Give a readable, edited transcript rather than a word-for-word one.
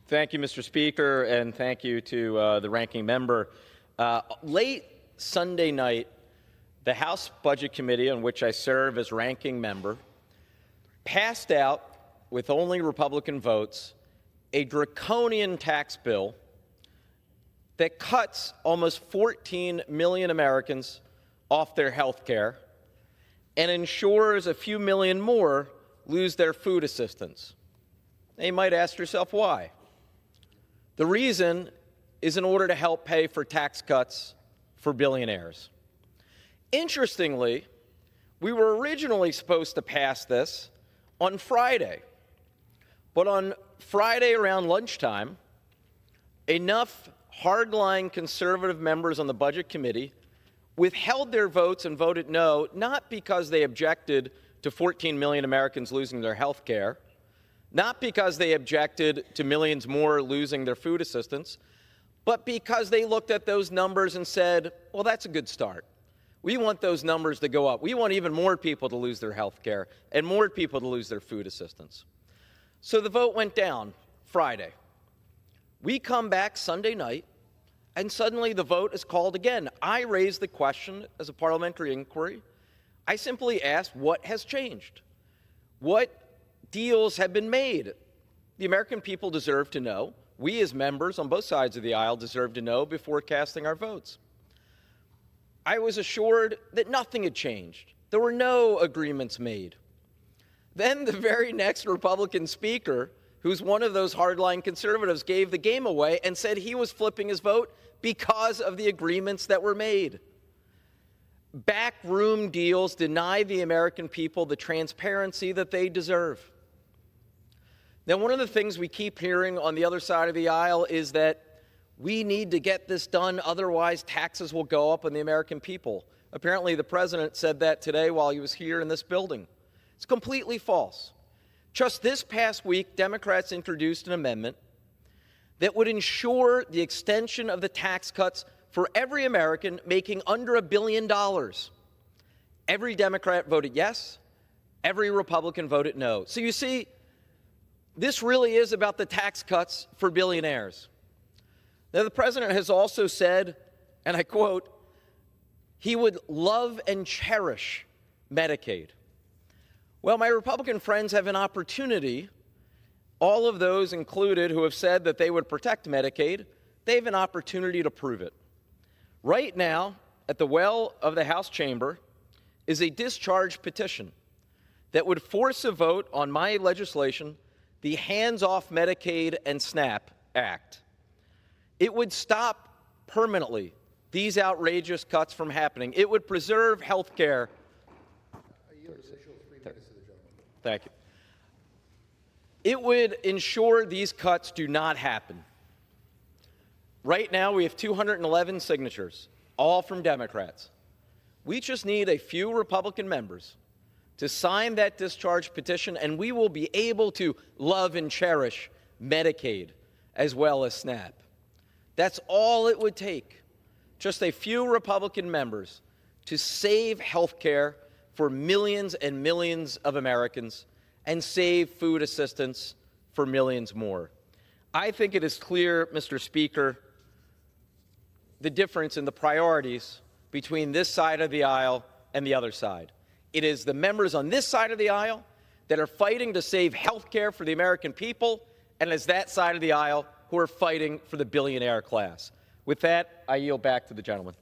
Thank you, Mr. Speaker, and thank you to the ranking member. Late Sunday night, the House Budget Committee, on which I serve as ranking member, passed out, with only Republican votes, a draconian tax bill that cuts almost 14 million Americans off their health care and ensures a few million more lose their food assistance. Now, you might ask yourself why. The reason is in order to help pay for tax cuts for billionaires. Interestingly, we were originally supposed to pass this on Friday, but on Friday around lunchtime, enough hardline conservative members on the Budget Committee withheld their votes and voted no, not because they objected to 14 million Americans losing their health care, not because they objected to millions more losing their food assistance, but because they looked at those numbers and said, well, that's a good start. We want those numbers to go up. We want even more people to lose their health care and more people to lose their food assistance. So the vote went down Friday. We come back Sunday night, and suddenly the vote is called again. I raised the question as a parliamentary inquiry. I simply asked, what has changed? What deals have been made? The American people deserve to know. We as members on both sides of the aisle deserve to know before casting our votes. I was assured that nothing had changed. There were no agreements made. Then the very next Republican speaker, who's one of those hardline conservatives, gave the game away and said he was flipping his vote because of the agreements that were made. Backroom deals deny the American people the transparency that they deserve. Now, one of the things we keep hearing on the other side of the aisle is that we need to get this done, otherwise taxes will go up on the American people. Apparently, the president said that today while he was here in this building. It's completely false. Just this past week, Democrats introduced an amendment that would ensure the extension of the tax cuts for every American making under $1 billion. Every Democrat voted yes. Every Republican voted no. So you see, this really is about the tax cuts for billionaires. Now, the president has also said, and I quote, he would love and cherish Medicaid. Well, my Republican friends have an opportunity, all of those included who have said that they would protect Medicaid, they have an opportunity to prove it. Right now, at the well of the House chamber, is a discharge petition that would force a vote on my legislation, the Hands Off Medicaid and SNAP Act. It would stop permanently these outrageous cuts from happening. It would preserve health care. Thank you. It would ensure these cuts do not happen. Right now, we have 211 signatures, all from Democrats. We just need a few Republican members to sign that discharge petition, and we will be able to love and cherish Medicaid as well as SNAP. That's all it would take, just a few Republican members to save health care for millions and millions of Americans and save food assistance for millions more. I think it is clear, Mr. Speaker, the difference in the priorities between this side of the aisle and the other side. It is the members on this side of the aisle that are fighting to save health care for the American people, and it's that side of the aisle who are fighting for the billionaire class. With that, I yield back to the gentleman.